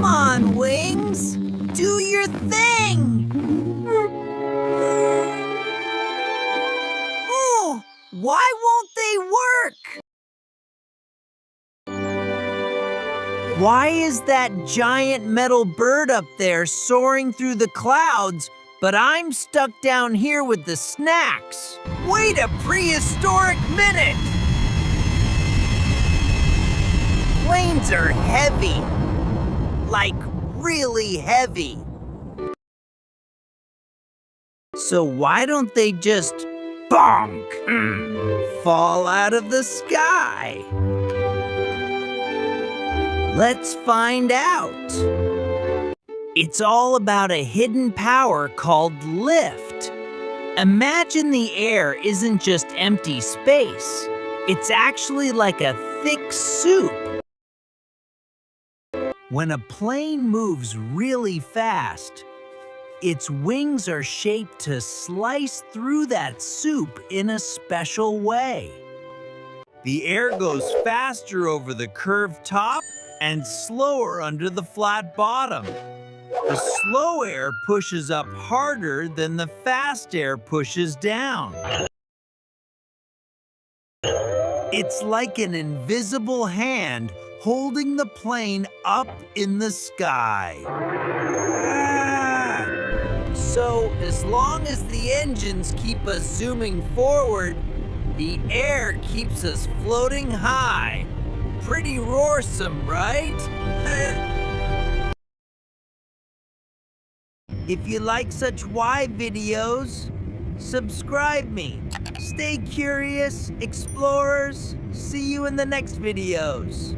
on, wings! Do your thing! Oh, why won't they work? Why is that giant metal bird up there soaring through the clouds, but I'm stuck down here with the snacks? Wait a prehistoric minute! Planes are heavy. Like, really heavy. So why don't they just bonk, fall out of the sky? Let's find out. It's all about a hidden power called lift. Imagine the air isn't just empty space. It's actually like a thick soup. When a plane moves really fast, its wings are shaped to slice through that soup in a special way. The air goes faster over the curved top and slower under the flat bottom. The slow air pushes up harder than the fast air pushes down. It's like an invisible hand holding the plane up in the sky. So as long as the engines keep us zooming forward, the air keeps us floating high. Pretty roarsome, right? If you like such why videos, subscribe me. Stay curious, explorers. See you in the next videos.